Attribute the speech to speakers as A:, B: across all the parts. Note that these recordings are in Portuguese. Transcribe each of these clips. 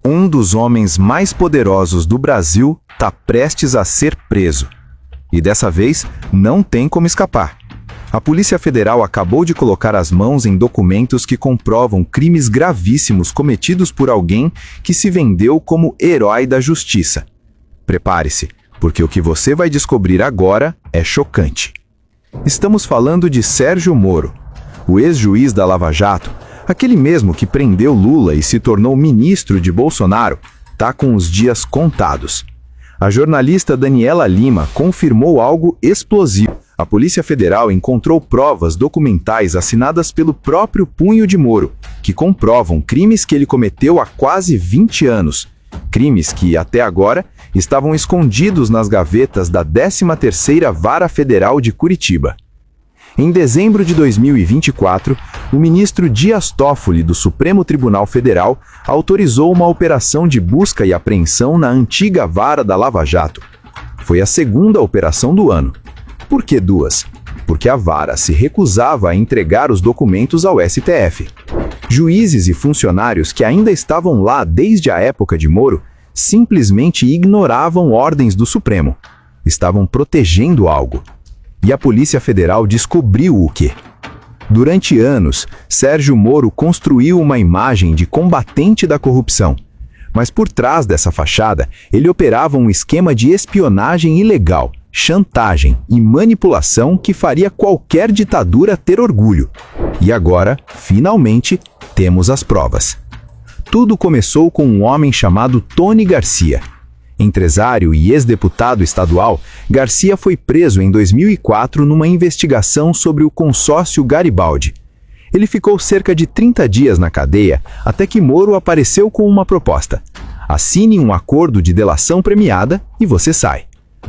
A: Um dos homens mais poderosos do Brasil está prestes a ser preso. E dessa vez, não tem como escapar. A Polícia Federal acabou de colocar as mãos em documentos que comprovam crimes gravíssimos cometidos por alguém que se vendeu como herói da justiça. Prepare-se, porque o que você vai descobrir agora é chocante. Estamos falando de Sérgio Moro, o ex-juiz da Lava Jato, aquele mesmo que prendeu Lula e se tornou ministro de Bolsonaro, tá com os dias contados. A jornalista Daniela Lima confirmou algo explosivo. A Polícia Federal encontrou provas documentais assinadas pelo próprio punho de Moro, que comprovam crimes que ele cometeu há quase 20 anos. Crimes que, até agora, estavam escondidos nas gavetas da 13ª Vara Federal de Curitiba. Em dezembro de 2024, o ministro Dias Toffoli, do Supremo Tribunal Federal, autorizou uma operação de busca e apreensão na antiga vara da Lava Jato. Foi a segunda operação do ano. Por que duas? Porque a vara se recusava a entregar os documentos ao STF. Juízes e funcionários que ainda estavam lá desde a época de Moro simplesmente ignoravam ordens do Supremo. Estavam protegendo algo. E a Polícia Federal descobriu o quê? Durante anos, Sérgio Moro construiu uma imagem de combatente da corrupção. Mas por trás dessa fachada, ele operava um esquema de espionagem ilegal, chantagem e manipulação que faria qualquer ditadura ter orgulho. E agora, finalmente, temos as provas. Tudo começou com um homem chamado Tony Garcia. Empresário e ex-deputado estadual, Garcia foi preso em 2004 numa investigação sobre o consórcio Garibaldi. Ele ficou cerca de 30 dias na cadeia até que Moro apareceu com uma proposta. Assine um acordo de delação premiada e você sai.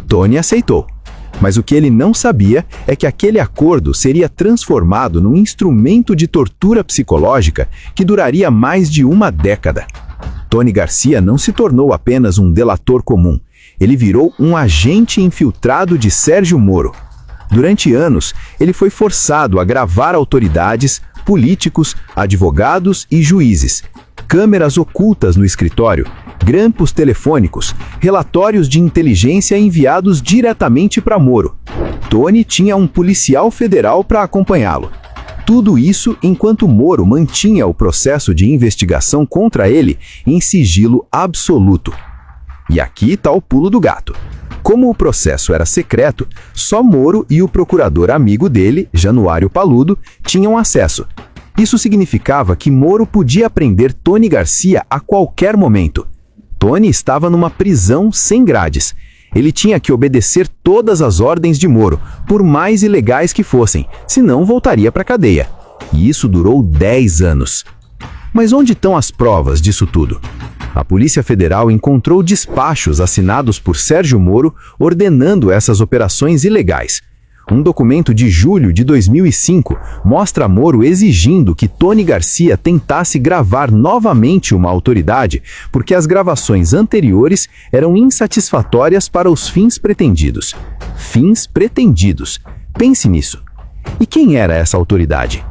A: Tony aceitou. Mas o que ele não sabia é que aquele acordo seria transformado num instrumento de tortura psicológica que duraria mais de uma década. Tony Garcia não se tornou apenas um delator comum. Ele virou um agente infiltrado de Sérgio Moro. Durante anos, ele foi forçado a gravar autoridades, políticos, advogados e juízes. Câmeras ocultas no escritório, grampos telefônicos, relatórios de inteligência enviados diretamente para Moro. Tony tinha um policial federal para acompanhá-lo. Tudo isso enquanto Moro mantinha o processo de investigação contra ele em sigilo absoluto. E aqui está o pulo do gato. Como o processo era secreto, só Moro e o procurador amigo dele, Januário Paludo, tinham acesso. Isso significava que Moro podia prender Tony Garcia a qualquer momento. Tony estava numa prisão sem grades. Ele tinha que obedecer todas as ordens de Moro, por mais ilegais que fossem, senão voltaria para a cadeia. E isso durou 10 anos. Mas onde estão as provas disso tudo? A Polícia Federal encontrou despachos assinados por Sérgio Moro ordenando essas operações ilegais. Um documento de julho de 2005 mostra Moro exigindo que Tony Garcia tentasse gravar novamente uma autoridade porque as gravações anteriores eram insatisfatórias para os fins pretendidos. Fins pretendidos. Pense nisso. E quem era essa autoridade?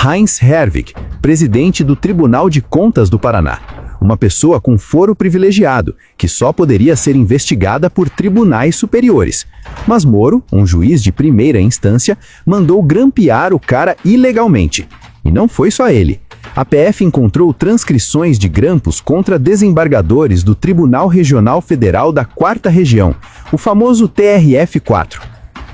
A: Heinz Herwig, presidente do Tribunal de Contas do Paraná. Uma pessoa com foro privilegiado, que só poderia ser investigada por tribunais superiores. Mas Moro, um juiz de primeira instância, mandou grampear o cara ilegalmente. E não foi só ele. A PF encontrou transcrições de grampos contra desembargadores do Tribunal Regional Federal da 4ª Região, o famoso TRF4.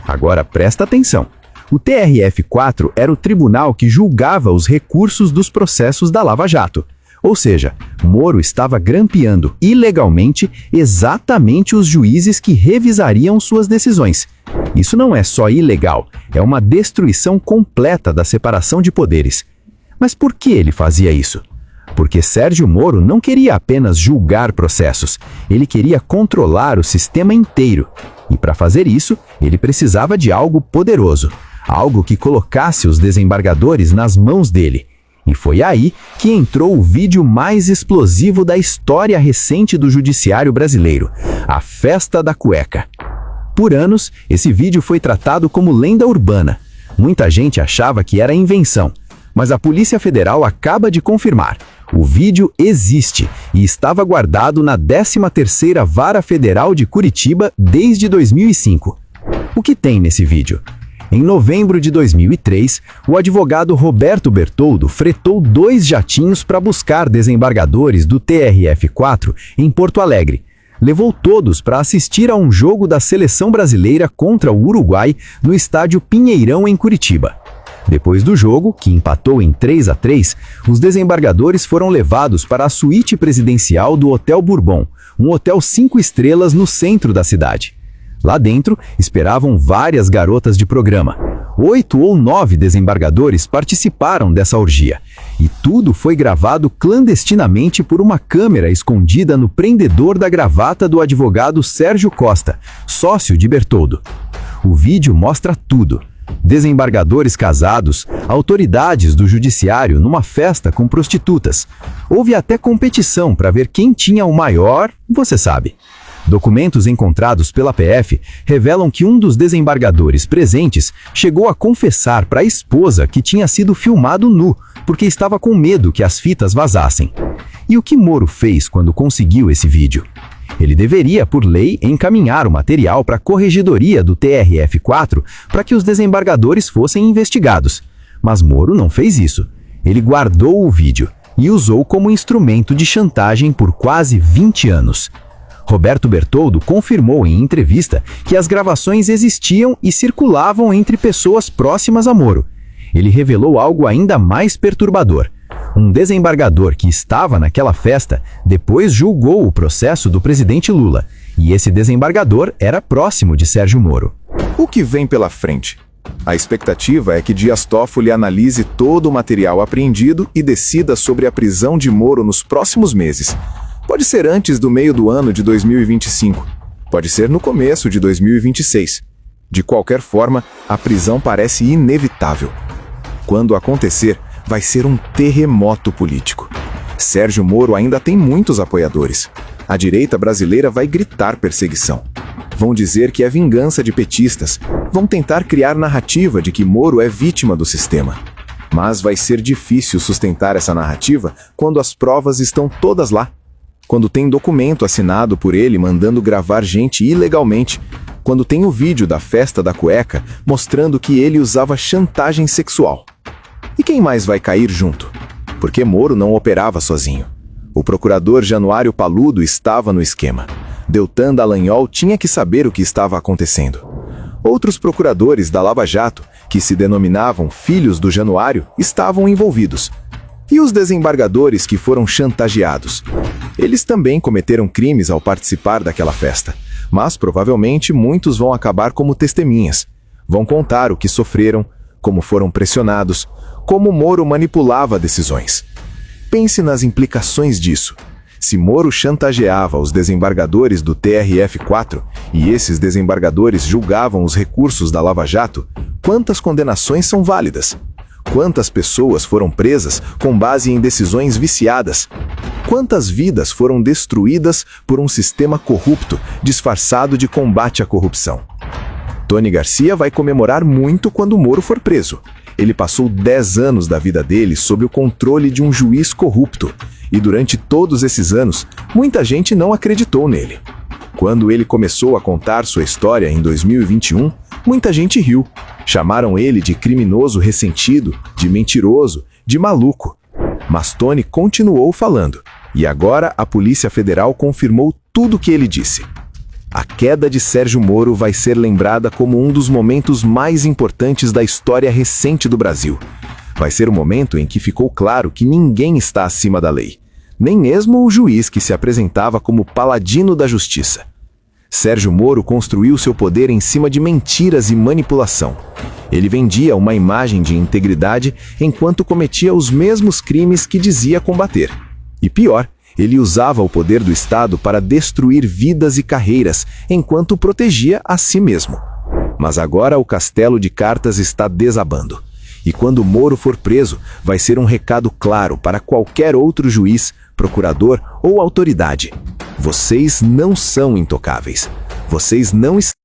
A: Agora presta atenção. O TRF4 era o tribunal que julgava os recursos dos processos da Lava Jato. Ou seja, Moro estava grampeando ilegalmente exatamente os juízes que revisariam suas decisões. Isso não é só ilegal, é uma destruição completa da separação de poderes. Mas por que ele fazia isso? Porque Sérgio Moro não queria apenas julgar processos, ele queria controlar o sistema inteiro. E para fazer isso, ele precisava de algo poderoso, algo que colocasse os desembargadores nas mãos dele. E foi aí que entrou o vídeo mais explosivo da história recente do judiciário brasileiro, a Festa da Cueca. Por anos, esse vídeo foi tratado como lenda urbana. Muita gente achava que era invenção, mas a Polícia Federal acaba de confirmar. O vídeo existe e estava guardado na 13ª Vara Federal de Curitiba desde 2005. O que tem nesse vídeo? Em novembro de 2003, o advogado Roberto Bertoldo fretou 2 jatinhos para buscar desembargadores do TRF-4 em Porto Alegre. Levou todos para assistir a um jogo da seleção brasileira contra o Uruguai no estádio Pinheirão, em Curitiba. Depois do jogo, que empatou em 3-3, os desembargadores foram levados para a suíte presidencial do Hotel Bourbon, um hotel 5 estrelas no centro da cidade. Lá dentro, esperavam várias garotas de programa. 8 ou 9 desembargadores participaram dessa orgia. E tudo foi gravado clandestinamente por uma câmera escondida no prendedor da gravata do advogado Sérgio Costa, sócio de Bertoldo. O vídeo mostra tudo. Desembargadores casados, autoridades do judiciário numa festa com prostitutas. Houve até competição para ver quem tinha o maior, você sabe. Documentos encontrados pela PF revelam que um dos desembargadores presentes chegou a confessar para a esposa que tinha sido filmado nu, porque estava com medo que as fitas vazassem. E o que Moro fez quando conseguiu esse vídeo? Ele deveria, por lei, encaminhar o material para a corregedoria do TRF-4 para que os desembargadores fossem investigados. Mas Moro não fez isso. Ele guardou o vídeo e usou como instrumento de chantagem por quase 20 anos. Roberto Bertoldo confirmou em entrevista que as gravações existiam e circulavam entre pessoas próximas a Moro. Ele revelou algo ainda mais perturbador. Um desembargador que estava naquela festa depois julgou o processo do presidente Lula, e esse desembargador era próximo de Sérgio Moro.
B: O que vem pela frente? A expectativa é que Dias Toffoli analise todo o material apreendido e decida sobre a prisão de Moro nos próximos meses. Pode ser antes do meio do ano de 2025, pode ser no começo de 2026. De qualquer forma, a prisão parece inevitável. Quando acontecer, vai ser um terremoto político. Sérgio Moro ainda tem muitos apoiadores. A direita brasileira vai gritar perseguição. Vão dizer que é vingança de petistas. Vão tentar criar narrativa de que Moro é vítima do sistema. Mas vai ser difícil sustentar essa narrativa quando as provas estão todas lá. Quando tem documento assinado por ele mandando gravar gente ilegalmente. Quando tem o vídeo da festa da cueca mostrando que ele usava chantagem sexual. E quem mais vai cair junto? Porque Moro não operava sozinho. O procurador Januário Paludo estava no esquema. Deltan Dallagnol tinha que saber o que estava acontecendo. Outros procuradores da Lava Jato, que se denominavam filhos do Januário, estavam envolvidos. E os desembargadores que foram chantageados? Eles também cometeram crimes ao participar daquela festa. Mas provavelmente muitos vão acabar como testemunhas. Vão contar o que sofreram, como foram pressionados, como Moro manipulava decisões. Pense nas implicações disso. Se Moro chantageava os desembargadores do TRF-4 e esses desembargadores julgavam os recursos da Lava Jato, quantas condenações são válidas? Quantas pessoas foram presas com base em decisões viciadas? Quantas vidas foram destruídas por um sistema corrupto disfarçado de combate à corrupção? Tony Garcia vai comemorar muito quando Moro for preso. Ele passou 10 anos da vida dele sob o controle de um juiz corrupto. E durante todos esses anos, muita gente não acreditou nele. Quando ele começou a contar sua história em 2021, muita gente riu. Chamaram ele de criminoso ressentido, de mentiroso, de maluco. Mas Tony continuou falando. E agora a Polícia Federal confirmou tudo o que ele disse. A queda de Sérgio Moro vai ser lembrada como um dos momentos mais importantes da história recente do Brasil. Vai ser o momento em que ficou claro que ninguém está acima da lei, nem mesmo o juiz que se apresentava como paladino da justiça. Sérgio Moro construiu seu poder em cima de mentiras e manipulação. Ele vendia uma imagem de integridade enquanto cometia os mesmos crimes que dizia combater. E pior, ele usava o poder do Estado para destruir vidas e carreiras, enquanto protegia a si mesmo. Mas agora o castelo de cartas está desabando. E quando Moro for preso, vai ser um recado claro para qualquer outro juiz, procurador ou autoridade. Vocês não são intocáveis. Vocês não estão